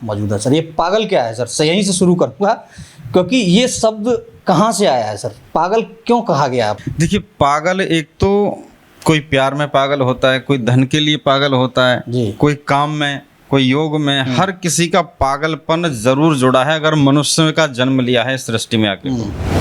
मौजूदा सर, ये पागल क्या है सर? यहीं से शुरू करूंगा क्योंकि ये शब्द कहाँ से आया है सर? पागल क्यों कहा गया? आप देखिए, पागल एक तो कोई प्यार में पागल होता है, कोई धन के लिए पागल होता है, जी। कोई काम में, कोई योग में। हर किसी का पागलपन जरूर जुड़ा है अगर मनुष्य का जन्म लिया है इस सृष्टि में आके।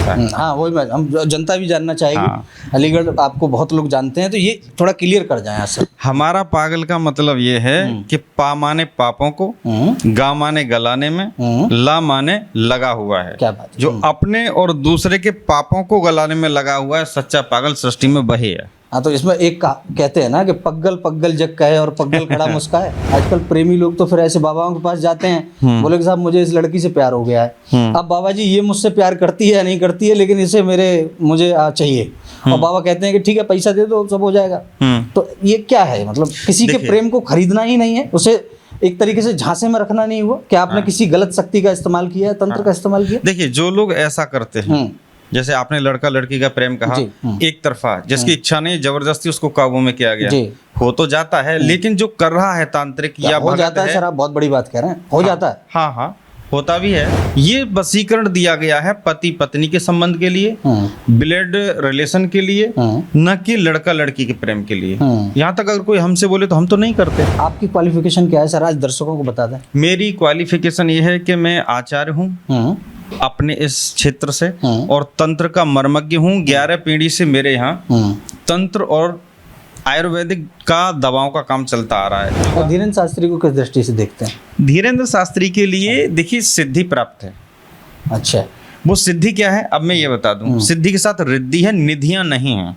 हाँ, वही हम जनता भी जानना चाहेगी। हाँ। अलीगढ़ आपको बहुत लोग जानते हैं, तो ये थोड़ा क्लियर कर जाए सर। हमारा पागल का मतलब ये है कि पा माने पापों को, गा माने गलाने में, ला माने लगा हुआ है। क्या बात है। जो अपने और दूसरे के पापों को गलाने में लगा हुआ है, सच्चा पागल सृष्टि में वही है। हाँ, तो इसमें एक कहते हैं ना कि पग्गल पग्गल जग कहे और पग्गल खड़ा मुस्काए। आजकल प्रेमी लोग तो फिर ऐसे बाबाओं के पास जाते हैं, बोले कि साहब मुझे इस लड़की से प्यार हो गया है। अब बाबा जी ये मुझसे प्यार करती है या नहीं करती है, लेकिन इसे मुझे चाहिए। और बाबा कहते हैं कि ठीक है, पैसा दे दो सब हो जाएगा। तो ये क्या है? मतलब किसी के प्रेम को खरीदना ही नहीं है, उसे एक तरीके से झांसे में रखना नहीं हुआ। क्या आपने किसी गलत शक्ति का इस्तेमाल किया है, तंत्र का इस्तेमाल किया? देखिए, जो लोग ऐसा करते हैं, जैसे आपने लड़का लड़की का प्रेम कहा, एक तरफा, जिसकी इच्छा नहीं, जबरदस्ती उसको काबू में किया गया, हो तो जाता है। लेकिन जो कर रहा है तांत्रिक या हो जाता है सर, आप बहुत बड़ी बात कह रहे हैं, हो जाता है। हाँ हाँ, होता भी है। ये वशीकरण दिया गया है पति पत्नी के संबंध के लिए, ब्लड रिलेशन के लिए, न कि लड़का लड़की के प्रेम के लिए। यहाँ तक अगर कोई हमसे बोले तो हम तो नहीं करते। आपकी क्वालिफिकेशन क्या है सर, आज दर्शकों को बता दें। मेरी क्वालिफिकेशन ये है कि मैं आचार्य हूँ अपने इस क्षेत्र से, और तंत्र का मर्मज्ञ हूँ। 11 पीढ़ी से मेरे यहाँ तंत्र और आयुर्वेदिक का दवाओं का काम चलता आ रहा है। और धीरेन्द्र शास्त्री को किस दृष्टि से देखते हैं? धीरेन्द्र शास्त्री के लिए देखिए सिद्धि प्राप्त है। अच्छा, वो सिद्धि क्या है अब मैं ये बता दूं। सिद्धि के साथ रिद्धि है, निधियां नहीं है।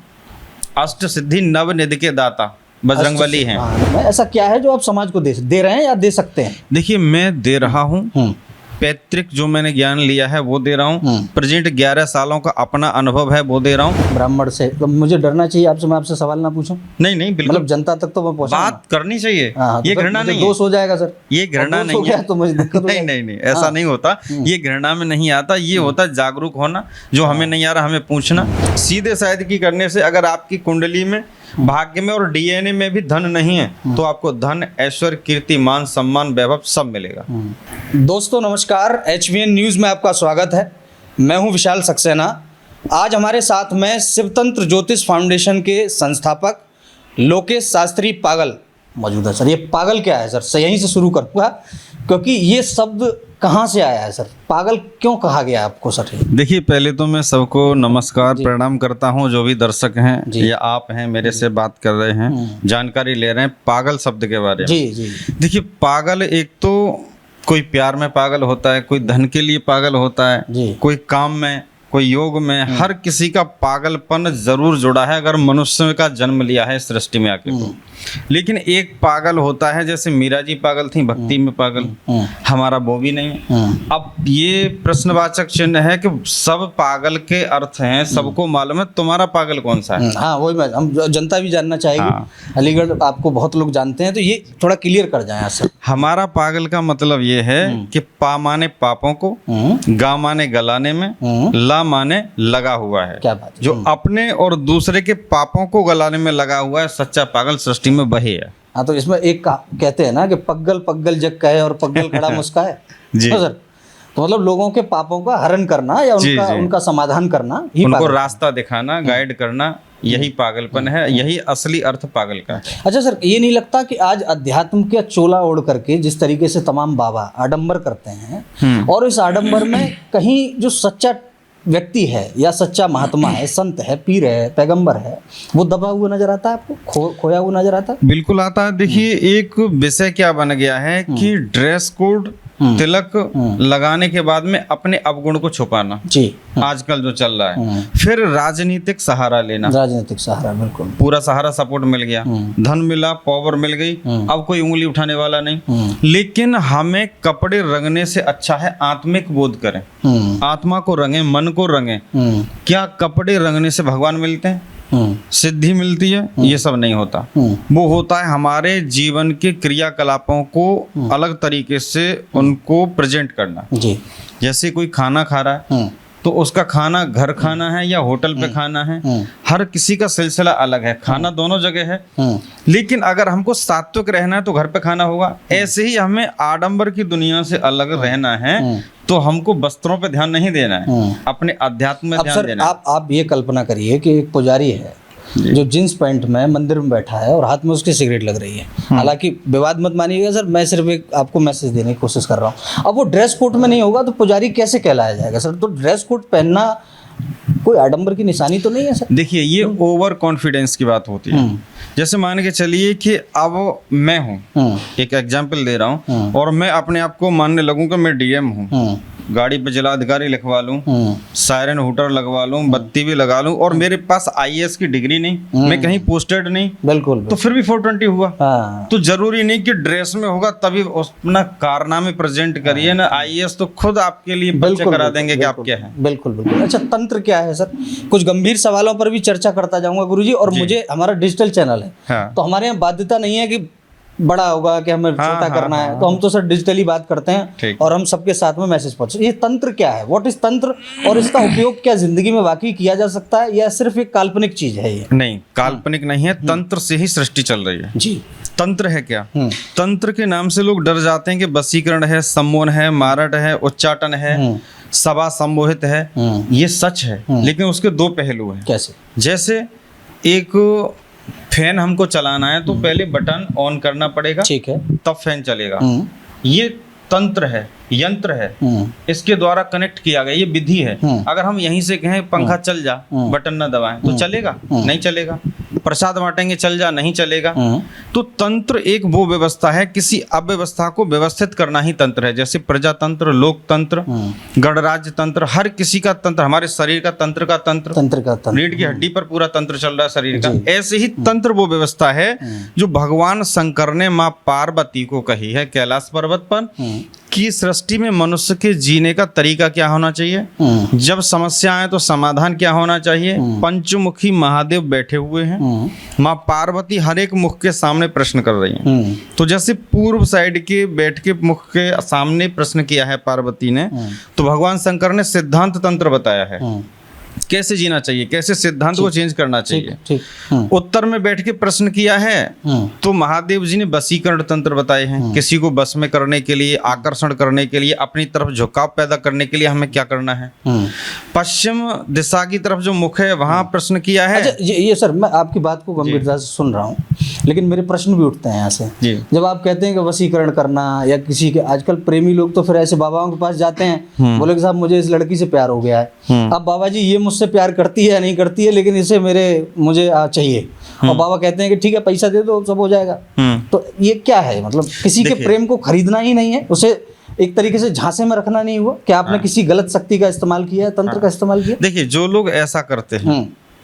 अष्ट सिद्धि नव निधि के दाता बजरंगबली हैं। ऐसा क्या है जो आप समाज को दे रहे हैं या दे सकते हैं? देखिए, मैं दे रहा हूँ पैतृक जो मैंने ज्ञान लिया है वो दे रहा हूँ। प्रेजेंट 11 सालों का अपना अनुभव है वो दे रहा हूँ। ब्राह्मण से तो मुझे डरना चाहिए आपसे? मैं आपसे सवाल ना पूछूं? नहीं नहीं, बिल्कुल। मतलब जनता तक तो मैं पहुंचा, बात करनी चाहिए। तो ये घृणा नहीं है। दोष हो जाएगा सर, ये घृणा नहीं है तो मुझे दिक्कत नहीं नहीं नहीं, ऐसा नहीं होता। ये घृणा में नहीं आता, ये होता जागरूक होना। जो हमें नहीं आ रहा हमें पूछना। सीधे शायद की करने से अगर आपकी कुंडली में, भाग्य में और डीएनए में भी धन नहीं है तो आपको धन, ऐश्वर्य, कीर्ति, मान, सम्मान, वैभव सब मिलेगा। दोस्तों नमस्कार, HVN न्यूज में आपका स्वागत है। मैं हूं विशाल सक्सेना। आज हमारे साथ में शिवतंत्र ज्योतिष फाउंडेशन के संस्थापक लोकेश शास्त्री पागल मौजूदा सर। ये पागल क्या है सर? यहीं से शुरू करूंगा क्योंकि ये शब्द कहाँ से आया है सर? पागल क्यों कहा गया आपको सर? देखिए, पहले तो मैं सबको नमस्कार प्रणाम करता हूँ, जो भी दर्शक हैं या आप हैं मेरे से बात कर रहे हैं, जानकारी ले रहे हैं पागल शब्द के बारे में। जी जी। देखिए, पागल एक तो कोई प्यार में पागल होता है, कोई धन के लिए पागल होता है, कोई काम में, कोई योग में। हर किसी का पागलपन जरूर जुड़ा है अगर मनुष्य का जन्म लिया है इस सृष्टि में आके तो। लेकिन एक पागल होता है, जैसे मीरा जी पागल थी भक्ति में पागल, हमारा वो भी नहीं है। अब ये प्रश्नवाचक चिन्ह है कि सब पागल के अर्थ हैं, सबको मालूम है, तुम्हारा पागल कौन सा है? हाँ, वही हम जनता भी जानना चाहेगी। अलीगढ़ आपको बहुत लोग जानते हैं, तो ये थोड़ा क्लियर कर जाए सर। हमारा पागल का मतलब ये है कि पा माने पापों को, गा माने गलाने में, ला माने लगा हुआ है। क्या बात है। जो अपने और दूसरे के पापों को गलाने में लगा हुआ है, सच्चा पागल सृष्टि में वही है। हाँ, तो इसमें एक कहते हैं ना कि पग्गल पग्गल जग कहे और पग्गल खड़ा मुस्काए। जी सर, तो मतलब लोगों के पापों का हरण करना या उनका समाधान करना, उनको रास्ता दिखाना, गाइड करना, यही पागलपन है। यही असली अर्थ पागल का। अच्छा सर, ये नहीं लगता कि आज अध्यात्म का चोला ओढ़ करके जिस तरीके से तमाम बाबा आडंबर करते हैं, और इस आडंबर में कहीं जो सच्चा व्यक्ति है या सच्चा महात्मा है, संत है, पीर है, पैगंबर है, वो दबा हुआ नजर आता है आपको? खोया हुआ नजर आता है? बिल्कुल आता है। देखिए, एक विषय क्या बन गया है कि ड्रेस कोड, तिलक लगाने के बाद में अपने अवगुण को छुपाना जी, आजकल जो चल रहा है। फिर राजनीतिक सहारा लेना, राजनीतिक सहारा, बिल्कुल पूरा सहारा सपोर्ट मिल गया, धन मिला, पावर मिल गई, अब कोई उंगली उठाने वाला नहीं। लेकिन हमें कपड़े रंगने से अच्छा है आत्मिक बोध करें, आत्मा को रंगे, मन को रंगे। क्या कपड़े रंगने से भगवान मिलते हैं, सिद्धि मिलती है? ये सब नहीं होता। वो होता है हमारे जीवन के क्रियाकलापों को अलग तरीके से उनको प्रेजेंट करना। जी। जैसे कोई खाना खा रहा है तो उसका खाना घर खाना है या होटल पे खाना है, हर किसी का सिलसिला अलग है, खाना दोनों जगह है। लेकिन अगर हमको सात्विक रहना है तो घर पे खाना होगा। ऐसे ही हमें आडंबर की दुनिया से अलग रहना है तो हमको वस्त्रों पे ध्यान नहीं देना है, अपने अध्यात्म में ध्यान देना है। आप ये कल्पना करिए कि एक पुजारी है जो जींस पैंट में मंदिर में बैठा है और हाथ में उसकी सिगरेट लग रही है। हालांकि विवाद मत मानिएगा सर, मैं सिर्फ एक आपको मैसेज देने की कोशिश कर रहा हूँ। अब वो ड्रेस कोड में नहीं होगा तो पुजारी कैसे कहलाया जाएगा सर? तो ड्रेस कोड पहनना कोई आडंबर की निशानी तो नहीं है सर? देखिए, ये ओवर कॉन्फिडेंस की बात होती है। जैसे मान के चलिए कि अब मैं हूँ, एक एग्जाम्पल दे रहा हूँ, और मैं अपने आप को मानने लगूँ कि मैं डीएम हूँ, गाड़ी पे जिलाधिकारी लिखवा लूं, सायरन हूटर लगवा लूं, बत्ती भी लगा लूं, और मेरे पास आईएएस की डिग्री नहीं, मैं कहीं पोस्टेड नहीं, बिल्कुल, तो फिर भी 420 हुआ। तो जरूरी नहीं कि ड्रेस में होगा तभी अपना कारनामे प्रेजेंट करिए ना। आईएएस तो खुद आपके लिए परिचय करा देंगे कि आप क्या है। बिल्कुल बिल्कुल। अच्छा, तंत्र क्या है सर? कुछ गंभीर सवालों पर भी चर्चा करता जाऊंगा गुरुजी। और मुझे, हमारा डिजिटल चैनल है तो हमारे यहाँ बाध्यता नहीं है कि बड़ा होगा कि हमें छोटा करना है, तो हम तो सर डिजिटली बात करते हैं और हम सबके साथ में मैसेज पहुंचे। ये तंत्र क्या है? व्हाट इज तंत्र? और इसका उपयोग क्या जिंदगी में वाकई किया जा सकता है या सिर्फ एक काल्पनिक चीज है ये? नहीं, काल्पनिक नहीं है, तंत्र से ही सृष्टि चल रही है जी। तंत्र है क्या? तंत्र के नाम से लोग डर जाते हैं कि वशीकरण है, सम्मोहन है, मारठ है, उच्चाटन है, सभा संमोहित है। ये सच है, लेकिन उसके दो पहलू हैं। कैसे? जैसे एक फैन हमको चलाना है तो पहले बटन ऑन करना पड़ेगा, ठीक है, तब फैन चलेगा। ये तंत्र है, यंत्र है, इसके द्वारा कनेक्ट किया गया, ये विधि है। अगर हम यहीं से कहें पंखा चल जा, बटन न दबाएं तो चलेगा? नहीं चलेगा। प्रसाद बांटेंगे चल जा, नहीं चलेगा। तो तंत्र एक वो व्यवस्था है, किसी अव्यवस्था को व्यवस्थित करना ही तंत्र है। जैसे प्रजातंत्र, लोकतंत्र, गणराज्य तंत्र, हर किसी का तंत्र, हमारे शरीर का तंत्र का तंत्र, रीढ़ की हड्डी पर पूरा तंत्र चल रहा है शरीर का। ऐसे ही तंत्र वो व्यवस्था है जो भगवान शंकर ने माँ पार्वती को कही है कैलाश पर्वत पर कि सृष्टि में मनुष्य के जीने का तरीका क्या होना चाहिए, जब समस्या आए तो समाधान क्या होना चाहिए। पंचमुखी महादेव बैठे हुए हैं, माँ पार्वती हर एक मुख के सामने प्रश्न कर रही हैं। तो जैसे पूर्व साइड के बैठ के मुख के सामने प्रश्न किया है पार्वती ने, तो भगवान शंकर ने सिद्धांत तंत्र बताया है कैसे जीना चाहिए, कैसे सिद्धांत को चेंज करना चाहिए। उत्तर में बैठ के प्रश्न किया है तो महादेव जी ने वशीकरण तंत्र बताए हैं, किसी को बस में करने के लिए, आकर्षण करने के लिए, अपनी तरफ झुकाव पैदा करने के लिए हमें क्या करना है। पश्चिम दिशा की तरफ जो मुख है वहां प्रश्न किया है। अच्छा, ये सर मैं आपकी बात को गंभीरता से सुन रहा हूँ, लेकिन मेरे प्रश्न भी उठते हैं यहाँ से। जब आप कहते हैं कि वशीकरण करना या किसी के, आजकल प्रेमी लोग तो फिर ऐसे बाबाओं के पास जाते हैं, बोले कि साहब मुझे इस लड़की से प्यार हो गया है। अब बाबा जी ये मुझसे प्यार करती है या नहीं करती है, लेकिन इसे मुझे चाहिए, और बाबा कहते हैं कि ठीक है पैसा दे दो सब हो जाएगा। तो ये क्या है? मतलब किसी के प्रेम को खरीदना ही नहीं है, उसे एक तरीके से झांसे में रखना नहीं हुआ? क्या आपने किसी गलत शक्ति का इस्तेमाल किया है, तंत्र का इस्तेमाल किया? देखिए, जो लोग ऐसा करते हैं,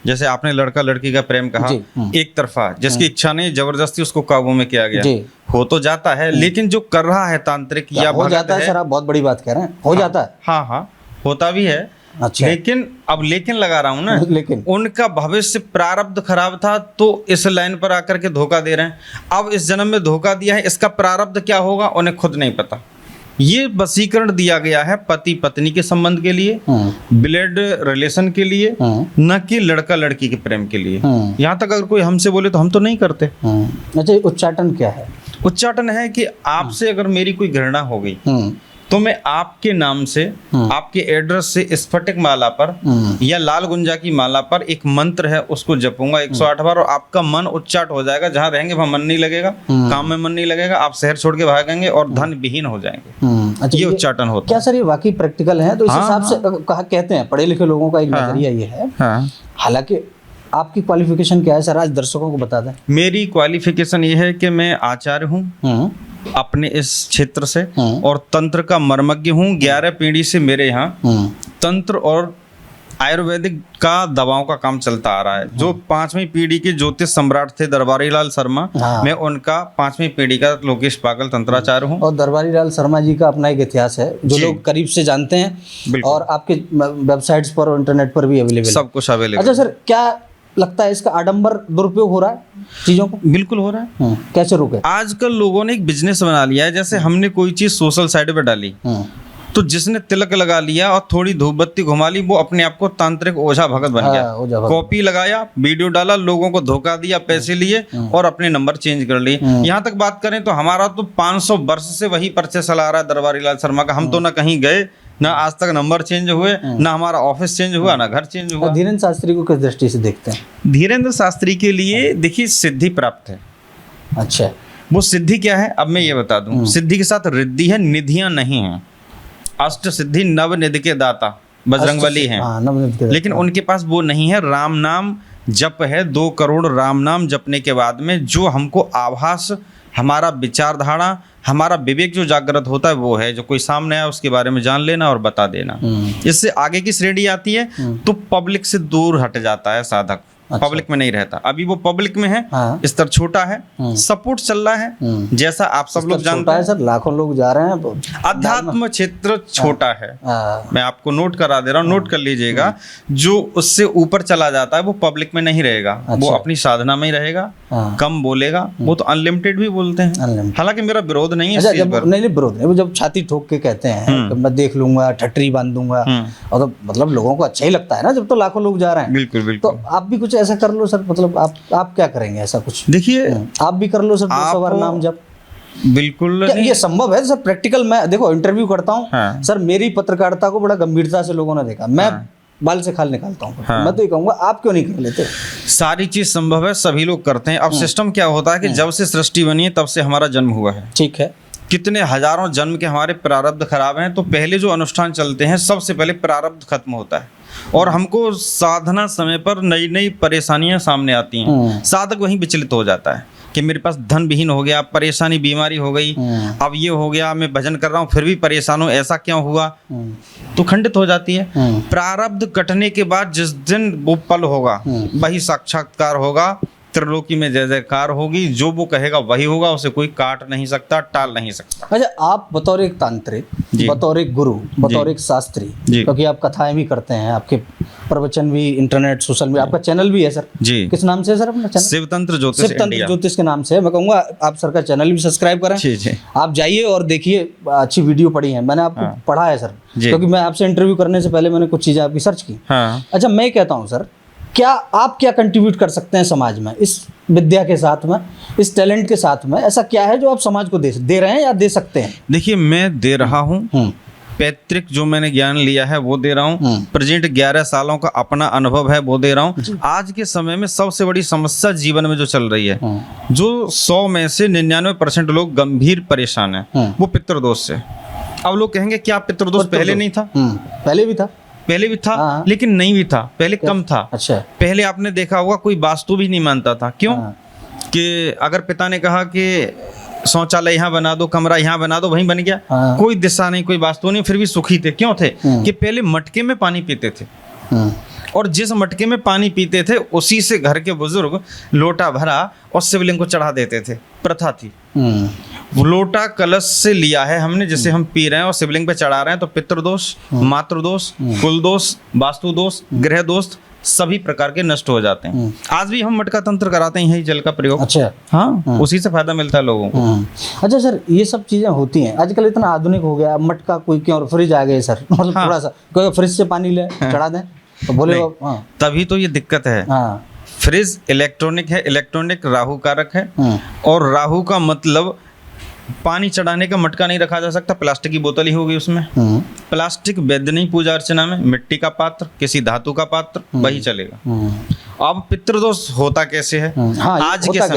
जैसे आपने लड़का लड़की का प्रेम कहा, एक तरफा, जिसकी इच्छा नहीं, जबरदस्ती उसको काबू में किया गया, हो तो जाता है। लेकिन जो कर रहा है तांत्रिक या हो जाता है सर, आप बहुत बड़ी बात कह रहे हैं, हो जाता है। हाँ, होता भी है। अच्छा। लेकिन लगा रहा हूं ना, लेकिन उनका भविष्य प्रारब्ध खराब था तो इस लाइन पर आकर के धोखा दे रहे हैं। अब इस जन्म में धोखा दिया है, इसका प्रारब्ध क्या होगा उन्हें खुद नहीं पता। ये वशीकरण दिया गया है पति पत्नी के संबंध के लिए, ब्लड रिलेशन के लिए, न कि लड़का लड़की के प्रेम के लिए। यहाँ तक अगर कोई हमसे बोले तो हम तो नहीं करते। अच्छा, उच्चाटन क्या है? उच्चाटन है कि आपसे अगर मेरी कोई घृणा हो गई तो मैं आपके नाम से, आपके एड्रेस से स्फटिक माला पर या लाल गुंजा की माला पर एक मंत्र है उसको जपूंगा 108 बार, और आपका मन उच्चाट हो जाएगा। जहाँ रहेंगे वहाँ मन नहीं लगेगा, काम में मन नहीं लगेगा, आप शहर छोड़ के भागेंगे और धन विहीन हो जाएंगे। अच्छा, ये उच्चाटन होता है। क्या सर ये वाकई प्रैक्टिकल है? तो इस हिसाब से कहते हैं पढ़े लिखे लोगों का एक नजरिया ये है। हालांकि आपकी क्वालिफिकेशन क्या है सर, आज दर्शकों को बता दें। मेरी क्वालिफिकेशन ये है कि मैं आचार्य हूँ अपने इस क्षेत्र से, और तंत्र का मर्मज्ञ हूँ। 11 पीढ़ी से मेरे यहाँ तंत्र और आयुर्वेदिक का दवाओं का काम चलता आ रहा है। जो 5वीं पीढ़ी के ज्योतिष सम्राट थे दरबारी लाल शर्मा, मैं उनका 5वीं पीढ़ी का लोकेश पागल तंत्राचार्य हूँ। और दरबारी लाल शर्मा जी का अपना एक इतिहास है जो लोग करीब से जानते हैं, और आपके वेबसाइट्स पर और इंटरनेट पर भी अवेलेबल, सब कुछ अवेलेबल। अच्छा सर, क्या लगता है इसका आडंबर दुरुपयोग हो रहा है चीजों को? बिल्कुल हो रहा है। कैसे रोके? आजकल लोगों ने एक बिजनेस बना लिया है। जैसे हमने कोई चीज सोशल साइट पे डाली तो जिसने तिलक लगा लिया और थोड़ी धूप बत्ती घुमा ली, वो अपने आप को तांत्रिक ओझा भगत बन गया। ओझा भगत। कॉपी लगाया, वीडियो डाला, लोगों को धोखा दिया, पैसे लिए और अपने नंबर चेंज कर लिए। यहाँ तक बात करें तो हमारा तो 500 वर्ष से वही पर्चे चला रहा है दरबारी लाल शर्मा का। हम तो ना कहीं गए, ना आज तक नंबर चेंज हुए, ना हमारा ऑफिस चेंज हुआ, ना घर चेंज हुआ। धीरेन्द्र शास्त्री को किस दृष्टि से देखते हैं? धीरेन्द्र शास्त्री के लिए देखिए सिद्धि प्राप्त है। अच्छा, वो सिद्धि क्या है अब मैं ये बता दूं। सिद्धि के साथ रिद्धि है, निधियां नहीं है। अष्ट सिद्धि नव निधि के दाता बजरंगबली हैं, लेकिन उनके पास वो नहीं है। राम नाम जप है, 2 करोड़ राम नाम जपने के बाद में जो हमको आभास, हमारा विचारधारा, हमारा विवेक जो जागृत होता है वो है। जो कोई सामने आया उसके बारे में जान लेना और बता देना। इससे आगे की श्रेणी आती है तो पब्लिक से दूर हट जाता है साधक। अच्छा। पब्लिक में नहीं रहता। अभी वो पब्लिक में है। हाँ। स्तर छोटा है, सपोर्ट चल रहा है, जैसा आप सब लोग जानते हैं सर, लाखों लोग जा रहे हैं। अध्यात्म क्षेत्र छोटा है। मैं आपको नोट करा दे रहा हूँ, नोट कर लीजिएगा। जो उससे ऊपर चला जाता है वो पब्लिक में नहीं रहेगा। अच्छा। वो अपनी साधना में ही रहेगा, कम बोलेगा। वो तो अनलिमिटेड भी बोलते हैं। हालांकि मेरा विरोध नहीं है। नहीं विरोध नहीं, वो जब छाती ठोक के कहते हैं कि मैं देख लूंगा, ठटरी बांध दूंगा, और तो मतलब लोगों को अच्छा ही लगता है ना, जब तो लाखों लोग जा रहे हैं। बिल्कुल बिल्कुल। तो आप भी कुछ ऐसा कर लो सर, मतलब आप क्या करेंगे ऐसा कुछ? देखिए आप भी कर लो सर, 200 बार नाम जप। बिल्कुल ये संभव है सर? प्रैक्टिकल मैं देखो इंटरव्यू करता हूँ। हाँ। सर मेरी पत्रकारिता को बड़ा गंभीरता से लोगों ने देखा। मैं बाल से खाल निकालता हूँ। हाँ। मैं तो ये कहूंगा आप क्यों नहीं कर लेते? सारी चीज संभव है, सभी लोग करते हैं। अब सिस्टम क्या होता है कि जब से सृष्टि बनी है तब से हमारा जन्म हुआ है। ठीक है। कितने हजारों जन्म के हमारे प्रारब्ध खराब हैं। तो पहले जो अनुष्ठान चलते हैं सबसे पहले प्रारब्ध खत्म होता है और हमको साधना समय पर नई नई परेशानियां सामने आती हैं। साधक वहीं विचलित हो जाता है कि मेरे पास धन विहीन हो गया, परेशानी बीमारी हो गई, अब ये हो गया, मैं भजन कर रहा हूँ फिर भी परेशान हूँ, ऐसा क्यों हुआ? तो खंडित हो जाती है। प्रारब्ध कटने के बाद जिस दिन वो पल होगा वही साक्षात्कार होगा, त्रिलोकी में जय जयकार होगी। जो वो कहेगा वही होगा, उसे कोई काट नहीं सकता, टाल नहीं सकता। अच्छा, आप बतौर एक तांत्रिक, बतौर एक गुरु, बतौर एक शास्त्री, क्योंकि आप कथाएं भी करते हैं, आपके प्रवचन भी इंटरनेट सोशल मीडिया, आपका चैनल भी है सर जी, किस नाम से है सर अपना चैनल? शिवतंत्र ज्योतिष इंडिया। शिवतंत्र ज्योतिष के नाम से है। मैं कहूँगा आप सर का चैनल भी सब्सक्राइब करें। जी। आप जाइए और देखिए, अच्छी वीडियो पड़ी है, मैंने आपको पढ़ा है सर, क्योंकि मैं आपसे इंटरव्यू करने से पहले मैंने कुछ चीजें आपकी सर्च की। अच्छा, मैं कहता हूँ सर, क्या आप क्या कंट्रीब्यूट कर सकते हैं समाज में इस विद्या के साथ में, इस टैलेंट के साथ में? ऐसा क्या है जो आप समाज को दे रहे हैं या दे सकते हैं? देखिए, मैं दे रहा हूँ पैतृक जो मैंने ज्ञान लिया है वो दे रहा हूँ। प्रेजेंट 11 सालों का अपना अनुभव है वो दे रहा हूँ। आज के समय में सबसे बड़ी समस्या जीवन में जो चल रही है, जो 100 में से 99% लोग गंभीर परेशान हैं, वो पितृदोष से। अब लोग कहेंगे क्या पितृदोष पहले नहीं था? पहले भी था, हाँ। लेकिन नहीं भी था, पहले कम था। अच्छा। पहले आपने देखा होगा कोई वास्तु भी नहीं मानता था। क्यों? कि अगर पिता ने कहा कि शौचालय यहाँ बना दो, कमरा यहाँ बना दो, वहीं बन गया। कोई दिशा नहीं, कोई वास्तु नहीं, फिर भी सुखी थे। क्यों थे? कि पहले मटके में पानी पीते थे, और जिस मटके में पानी पीते थे उसी से घर के बुजुर्ग लोटा भरा और शिवलिंग को चढ़ा देते थे। प्रथा थी। लोटा कलश से लिया है हमने, जिसे हम पी रहे हैं और शिवलिंग पे चढ़ा रहे हैं, तो पितृदोष, मातृदोष, कुल दोष, वास्तु दोष, ग्रह दोष सभी प्रकार के नष्ट हो जाते हैं। आज भी हम मटका तंत्र कराते हैं, यही जल का प्रयोग। अच्छा। हाँ, उसी से फायदा मिलता है लोगों को। अच्छा सर, ये सब चीजें होती हैं आजकल, इतना आधुनिक हो गया मटका, कोई क्यों, फ्रिज आ गए सर, मतलब थोड़ा सा कोई फ्रिज से पानी ले चढ़ा दें तो बोले। तभी तो ये दिक्कत है। फ्रिज इलेक्ट्रॉनिक है, इलेक्ट्रॉनिक राहु कारक है, और राहु का मतलब पानी चढ़ाने का मटका नहीं रखा जा सकता, प्लास्टिक की बोतल ही होगी उसमें। प्लास्टिक वैद्य नहीं, पूजा अर्चना में मिट्टी का पात्र, किसी धातु का पात्र, वही चलेगा। अब पितृदोष होता कैसे है? आज के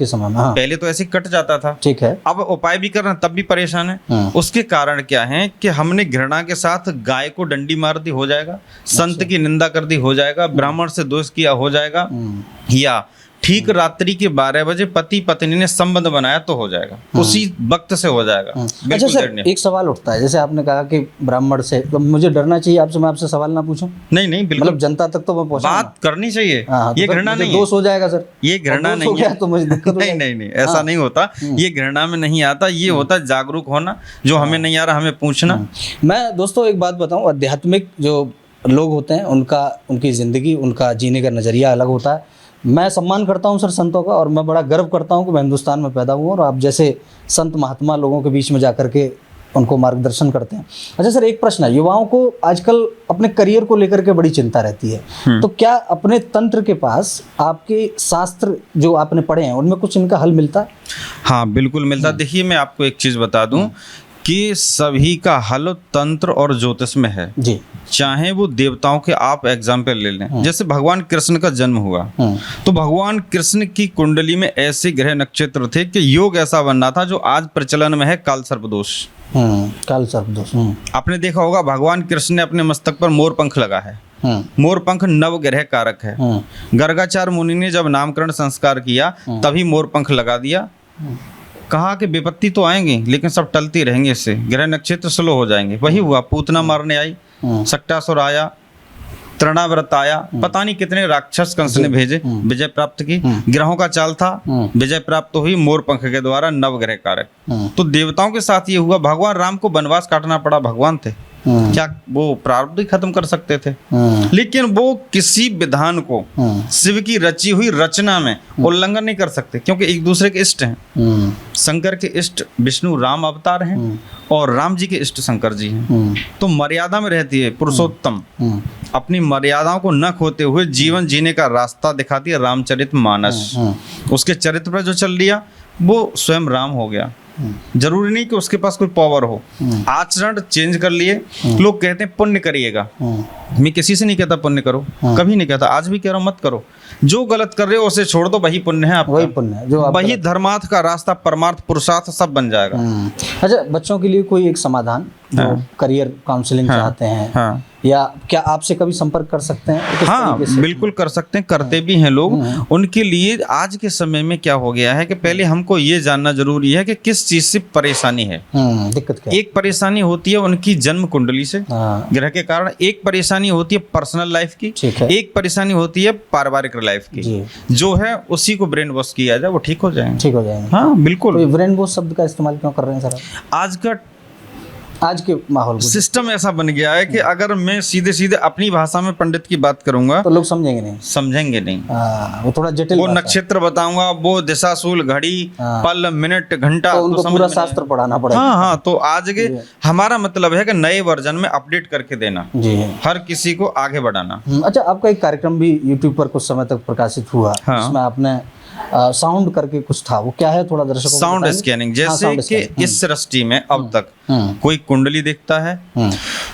समय में, पहले तो ऐसे कट जाता था, ठीक है। अब उपाय भी कर रहे हैं तब भी परेशान है। उसके कारण क्या है कि हमने घृणा के साथ गाय को डंडी मार दी, हो जाएगा। संत की निंदा कर दी, हो जाएगा। ब्राह्मण से दोष किया, हो जाएगा। या ठीक रात्रि के 12 बजे पति पत्नी ने संबंध बनाया तो हो जाएगा, उसी वक्त से हो जाएगा। अच्छा सर, एक सवाल उठता है, जैसे आपने कहा कि ब्राह्मण से, तो मुझे डरना चाहिए आपसे, मैं आपसे सवाल ना पूछूं? नहीं नहीं, बिल्कुल, मतलब जनता तक तो मैं पहुंचा, बात करनी चाहिए। ये घृणा नहीं, दोष हो जाएगा सर, ये घृणा नहीं है तो मुझे दिक्कत नहीं, ऐसा नहीं होता। ये घृणा में नहीं आता, ये होता जागरूक होना, जो हमें नहीं आ रहा हमें पूछना। मैं दोस्तों एक बात बताऊं, आध्यात्मिक जो लोग होते हैं उनकी जिंदगी, उनका जीने का नजरिया अलग होता है। मैं सम्मान करता हूं सर संतों का, और मैं बड़ा गर्व करता हूं कि मैं हिंदुस्तान में पैदा हुआ और आप जैसे संत महात्मा लोगों के बीच में जाकर के उनको मार्गदर्शन करते हैं। अच्छा सर, एक प्रश्न है, युवाओं को आजकल अपने करियर को लेकर के बड़ी चिंता रहती है, तो क्या अपने तंत्र के पास आपके शास्त्र जो आपने पढ़े हैं उनमें कुछ इनका हल मिलता है? हाँ बिल्कुल मिलता। देखिए मैं आपको एक चीज़ बता दूं कि सभी का हल तंत्र और ज्योतिष में है जी। चाहे वो देवताओं के आप एग्जाम्पल ले लें, जैसे भगवान कृष्ण का जन्म हुआ तो भगवान कृष्ण की कुंडली में ऐसे ग्रह नक्षत्र थे कि योग ऐसा बनना था जो आज प्रचलन में है, काल सर्पदोष। काल सर्पदोष। आपने देखा होगा भगवान कृष्ण ने अपने मस्तक पर मोर पंख लगा है। मोर पंख नव ग्रह कारक है। गर्गाचार्य मुनि ने जब नामकरण संस्कार किया तभी मोर पंख लगा दिया। कहा कि विपत्ति तो आएंगी लेकिन सब टलती रहेंगे, इससे ग्रह नक्षत्र स्लो हो जाएंगे। वही हुआ, पूतना मारने आई, सक्टासुर आया, तृणाव्रत आया, पता नहीं कितने राक्षस कंस ने भेजे, विजय प्राप्त की। ग्रहों का चाल था, विजय प्राप्त हुई मोर पंख के द्वारा, नव ग्रह कारक। तो देवताओं के साथ ये हुआ। भगवान राम को वनवास काटना पड़ा, भगवान थे, क्या वो प्रारब्ध ही खत्म कर सकते थे? लेकिन वो किसी विधान को शिव की रची हुई रचना में उल्लंघन नहीं कर सकते, क्योंकि एक दूसरे के इष्ट हैं। शंकर के इष्ट विष्णु राम अवतार हैं और राम जी के इष्ट शंकर जी हैं। तो मर्यादा में रहती है पुरुषोत्तम, अपनी मर्यादाओं को न खोते हुए जीवन जीने का रास्ता दिखाती है रामचरितमानस। उसके चरित्र पर जो चल लिया वो स्वयं राम हो गया। जरूरी नहीं कि उसके पास कोई पावर हो, आचरण चेंज कर लिए। लोग कहते हैं पुण्य करिएगा, मैं किसी से नहीं कहता पुण्य करो, कभी नहीं कहता, आज भी कह रहा हूं मत करो। जो गलत कर रहे हो उसे छोड़ दो, वही पुण्य है आपका, वही पुण्य है, जो वही धर्मार्थ का रास्ता, परमार्थ पुरुषार्थ सब बन जाएगा। अच्छा, बच्चों के लिए कोई एक समाधान जो करियर काउंसलिंग चाहते हैं, या क्या आपसे कभी संपर्क कर सकते हैं? हाँ बिल्कुल कर सकते हैं, करते भी हैं लोग। उनके लिए आज के समय में क्या हो गया है कि पहले हमको ये जानना जरूरी है कि किस चीज से परेशानी है। दिक्कत क्या है? एक परेशानी होती है उनकी जन्म कुंडली से, ग्रह के कारण। एक परेशानी होती है पर्सनल लाइफ की, एक परेशानी होती है पारिवारिक लाइफ की। जो है उसी को ब्रेन वॉश किया जाए, वो ठीक हो जाएंगे। ठीक हो जाएंगे, हाँ बिल्कुल। तो ब्रेन वॉश शब्द का इस्तेमाल क्यों कर रहे हैं सर? आज के माहौल सिस्टम ऐसा बन गया है कि अगर मैं सीधे सीधे अपनी भाषा में पंडित की बात करूंगा तो लोग समझेंगे नहीं। वो थोड़ा जटिल, वो नक्षत्र बताऊंगा, वो दिशाशूल, घड़ी, पल, मिनट, घंटा, तो उनको पूरा शास्त्र पढ़ाना पड़ेगा। हाँ, तो आज के हमारा मतलब है कि नए वर्जन में अपडेट करके देना जी, हर किसी को आगे बढ़ाना। अच्छा, आपका एक कार्यक्रम भी यूट्यूब पर कुछ समय तक प्रकाशित हुआ, जिसमें आपने साउंड करके कुछ था, वो क्या है थोड़ा दर्शकों को साउंड स्कैनिंग। जैसे कि इस सृष्टि में अब तक कोई कुंडली देखता है,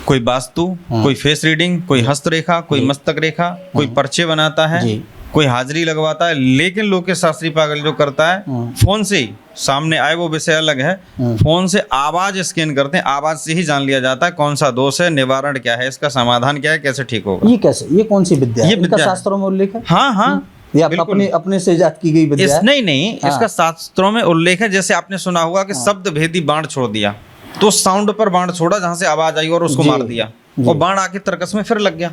कोई वास्तु, कोई फेस रीडिंग, कोई हस्तरेखा, कोई मस्तक रेखा, कोई पर्चे बनाता है, कोई हाजिरी लगवाता है। लेकिन लोकेश शास्त्री पागल जो करता है, फोन से ही सामने आए वो विषय अलग है, फोन से आवाज स्कैन करते हैं, आवाज से ही जान लिया जाता है कौन सा दोष है, निवारण क्या है, इसका समाधान क्या है, कैसे ठीक होगा। ये कैसे, ये कौन सी विद्या है? इनका शास्त्रों में उल्लेख है? हाँ, या अपने से इजाद की गई विद्या है? नहीं, इसका शास्त्रों में उल्लेख है। जैसे आपने सुना होगा कि शब्द भेदी बाण छोड़ दिया, तो साउंड पर बाण छोड़ा जहां से आवाज आई और उसको मार दिया, और बाण आके तर्कस में फिर लग गया।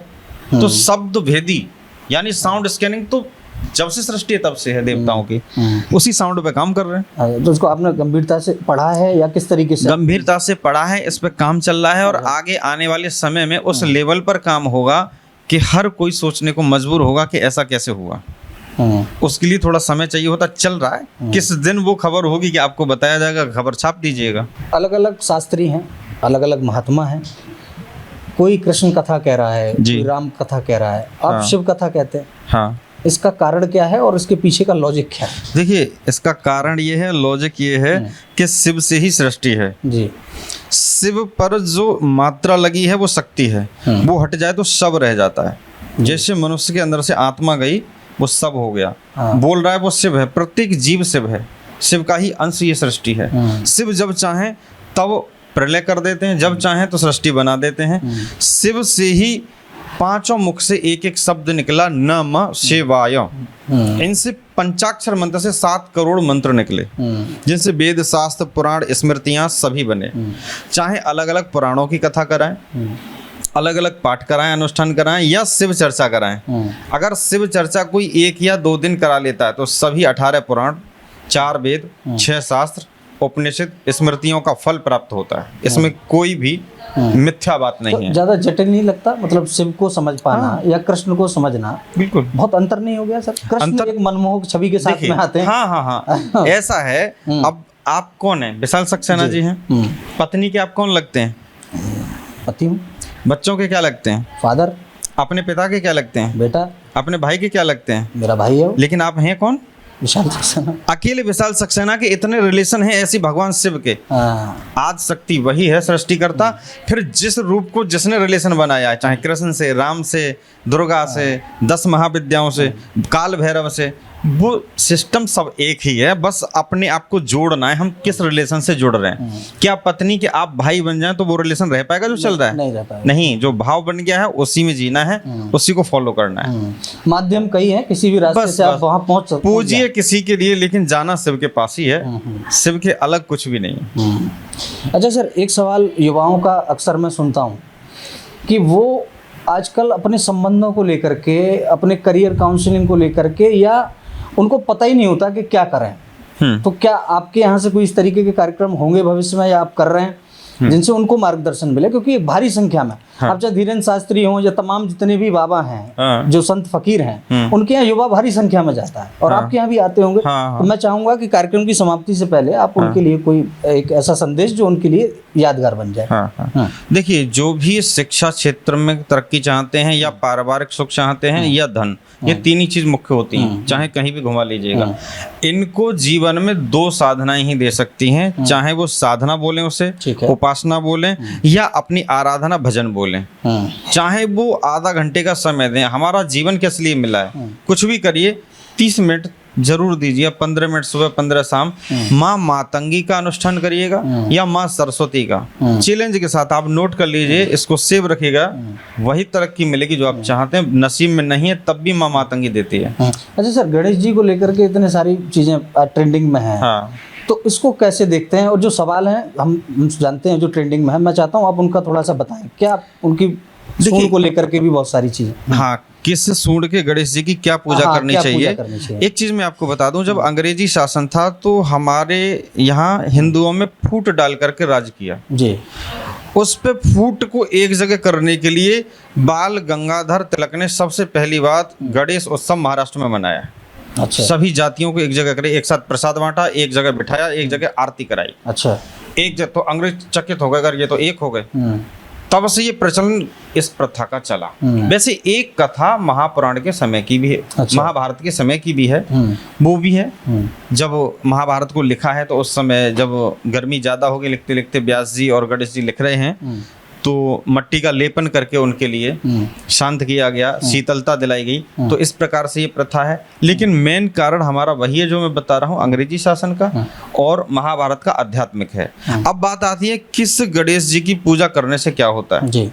तो शब्द भेदी यानी साउंड स्कैनिंग तो जब से सृष्टि है तब से है देवताओं की, उसी साउंड पे काम कर रहे हैं। तो उसको आपने गंभीरता से पढ़ा है या किस तरीके से? गंभीरता से पढ़ा है, इस पे काम चल रहा है, और आगे आने वाले समय में उस लेवल पर काम होगा कि हर कोई सोचने को मजबूर होगा कि ऐसा कैसे हुआ। उसके लिए थोड़ा समय चाहिए होता, चल रहा है। किस दिन वो खबर होगी कि आपको बताया जाएगा, खबर छाप दीजिएगा। अलग अलग शास्त्री हैं, अलग अलग महात्मा हैं। कोई कृष्ण कथा कह रहा है, कोई राम कथा कह रहा है, आप शिव कथा कहते हैं। हाँ, इसका कारण क्या है और इसके पीछे का लॉजिक क्या है? देखिए, इसका कारण ये है, लॉजिक ये है कि शिव से ही सृष्टि है जी। शिव पर जो मात्रा लगी है वो शक्ति है, वो हट जाए तो सब रह जाता है। जैसे मनुष्य के अंदर से आत्मा गई, वो सब हो गया। बोल रहा है वो शिव है, प्रत्येक जीव शिव है, शिव का ही अंश ये सृष्टि है। शिव जब चाहें तब प्रलय कर देते हैं, जब चाहें तो सृष्टि बना देते हैं। शिव से ही पांचों मुख से एक एक शब्द निकला, नमः शिवाय। इनसे पंचाक्षर मंत्र से 7 करोड़ मंत्र निकले, जिनसे वेद, शास्त्र, पुराण, स्मृतियां सभी बने। चाहे अलग अलग पुराणों की कथा कराएं, अलग अलग पाठ कराएं, अनुष्ठान कराएं, या शिव चर्चा कराएं। अगर शिव चर्चा कोई 1 या 2 दिन करा लेता है तो सभी 18 पुराण, 4 वेद, 6 शास्त्र, उपनिषद, स्मृतियों का फल प्राप्त होता है। इसमें कोई भी मिथ्या बात नहीं है। ज्यादा जटिल नहीं लगता? मतलब शिव को समझ पाना या कृष्ण को समझना, बिल्कुल बहुत अंतर नहीं हो गया सर? कृष्ण एक मनमोहक छवि के साथ में आते हैं। हाँ, ऐसा है। अब आप कौन हैं? विशाल सक्सेना जी हैं। पत्नी के आप कौन लगते हैं? पति हूँ। बच्चों के क्या लगते हैं? फादर। अपने पिता के क्या लगते हैं? बेटा। अपने भाई के क्या लगते हैं? मेरा भाई है वो। लेकिन आप हैं कौन? विशाल सक्सेना। अकेले विशाल सक्सेना के इतने रिलेशन हैं ऐसी भगवान शिव के। आज शक्ति वही है सृष्टिकर्ता। फिर जिस रूप को जिसने रिलेशन बनाया है, चाहे कृष्ण से, राम से, दुर्गा से, 10 महाविद्याओं से, काल भैरव से, वो सिस्टम सब एक ही है। बस अपने आप को जोड़ना है, हम किस रिलेशन से जुड़ रहे हैं। क्या पत्नी के आप भाई बन जाएं तो वो रिलेशन रह पाएगा जो चल रहा है? नहीं रह पाएगा। नहीं, जो भाव बन गया है उसी में जीना है, उसी को फॉलो करना है। माध्यम कई है, किसी भी रास्ते से आप वहां पहुंच सकते। पूजिए किसी के लिए, लेकिन जाना शिव के पास ही है। शिव के अलग कुछ भी नहीं है। अच्छा सर, एक सवाल युवाओं का अक्सर मैं सुनता हूँ कि वो आजकल अपने संबंधों को लेकर के, अपने करियर काउंसलिंग को लेकर के, या उनको पता ही नहीं होता कि क्या करें। तो क्या आपके यहाँ से कोई इस तरीके के कार्यक्रम होंगे भविष्य में, या आप कर रहे हैं जिनसे उनको मार्गदर्शन मिले? क्योंकि एक भारी संख्या में आप चाहे धीरेन्द्र शास्त्री हों या तमाम जितने भी बाबा हैं, जो संत फकीर हैं, उनके यहाँ युवा भारी संख्या में जाता है, और आपके यहाँ भी आते होंगे। तो मैं चाहूंगा कि कार्यक्रम की समाप्ति से पहले आप उनके लिए कोई एक ऐसा संदेश जो उनके लिए यादगार बन जाए। देखिए, जो भी शिक्षा क्षेत्र में तरक्की चाहते हैं, या पारिवारिक सुख चाहते हैं, या धन, ये तीन ही चीज मुख्य होती हैं। चाहे कहीं भी घुमा लीजिएगा, इनको जीवन में 2 साधनाएं ही दे सकती हैं। चाहे वो साधना बोलें, उसे उपासना बोलें, या अपनी आराधना भजन बोलें। चाहे वो आधा घंटे का समय दें। हमारा जीवन किस लिए मिला है? कुछ भी करिए, 30 मिनट जरूर दीजिए। 15 मिनट सुबह, 15 शाम। माँ मातंगी का अनुष्ठान करिएगा या माँ सरस्वती का। चैलेंज के साथ आप नोट कर लीजिए, इसको सेव रखिएगा, वही तरक्की मिलेगी जो आप चाहते हैं। नसीब में नहीं है तब भी माँ मातंगी देती है। अच्छा सर, गणेश जी को लेकर के इतने सारी चीजें ट्रेंडिंग में है, तो इसको कैसे देखते हैं? और जो सवाल हैं हम जानते हैं जो ट्रेंडिंग में है, मैं चाहता हूँ आप उनका थोड़ा सा बताएं। क्या आप उनकी सूंड को लेकर के भी बहुत सारी चीजें। हाँ, किस सूंड के गणेश जी की क्या पूजा करनी चाहिए? एक चीज मैं आपको बता दूं, जब अंग्रेजी शासन था तो हमारे यहाँ हिंदुओं में फूट डाल करके राज किया जी। उस पे फूट को एक जगह करने के लिए बाल गंगाधर तिलक ने सबसे पहली बात गणेश उत्सव महाराष्ट्र में मनाया। अच्छा। सभी जातियों को एक जगह करे, एक साथ प्रसाद बांटा, एक जगह बिठाया, एक जगह आरती कराई। अच्छा। एक जगह तो अंग्रेज चकित हो गए, अगर ये तो एक हो गए। तब से ये प्रचलन इस प्रथा का चला। वैसे एक कथा महापुराण के समय की भी है। अच्छा। महाभारत के समय की भी है, वो भी है। जब महाभारत को लिखा है तो उस समय जब गर्मी ज्यादा हो गई, लिखते लिखते व्यास जी और गणेश जी लिख रहे हैं, तो मट्टी का लेपन करके उनके लिए शांत किया गया, शीतलता दिलाई गई। तो इस प्रकार से ये प्रथा है। लेकिन मेन कारण हमारा वही है जो मैं बता रहा हूँ, अंग्रेजी शासन का और महाभारत का आध्यात्मिक है। अब बात आती है किस गणेश जी की पूजा करने से क्या होता है जी।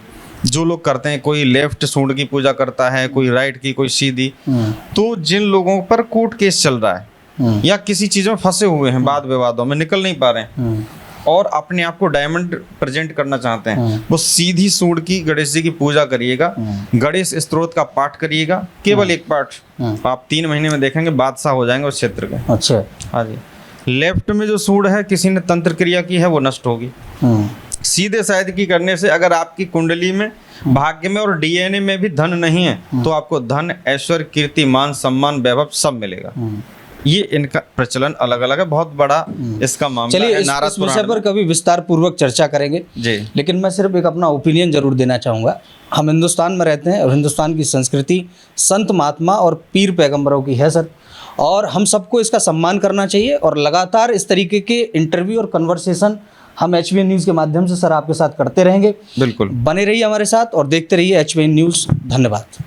जो लोग करते हैं, कोई लेफ्ट सूंड की पूजा करता है, कोई राइट की, कोई सीधी। तो जिन लोगों पर कोर्ट केस चल रहा है या किसी चीज में फंसे हुए हैं, वाद विवादों में निकल नहीं पा रहे हैं, और अपने आप को डायमंड प्रेजेंट करना चाहते हैं, वो सीधी सूंड की गणेश जी की पूजा करिएगा। गणेश स्तोत्र का पाठ करिएगा, केवल एक पाठ। आप 3 महीने में देखेंगे बादशाह हो जाएंगे उस क्षेत्र के। अच्छा। हाँ जी। लेफ्ट में जो सूंड है, किसी ने तंत्र क्रिया की है, वो नष्ट होगी। सीधे साइड की करने से अगर आपकी कुंडली में, भाग्य में और डीएनए में भी धन नहीं है, तो आपको धन, ऐश्वर्य, कीर्ति, मान, सम्मान, वैभव सब मिलेगा। ये इनका प्रचलन अलग अलग है, बहुत बड़ा इसका मामला है। इस विषय पर कभी विस्तार पूर्वक चर्चा करेंगे जी। लेकिन मैं सिर्फ एक अपना ओपिनियन जरूर देना चाहूँगा। हम हिंदुस्तान में रहते हैं और हिंदुस्तान की संस्कृति संत महात्मा और पीर पैगंबरों की है सर, और हम सबको इसका सम्मान करना चाहिए। और लगातार इस तरीके के इंटरव्यू और कन्वर्सेशन हम HBN न्यूज़ के माध्यम से सर आपके साथ करते रहेंगे। बिल्कुल, बने रहिए हमारे साथ और देखते रहिए HBN न्यूज़। धन्यवाद।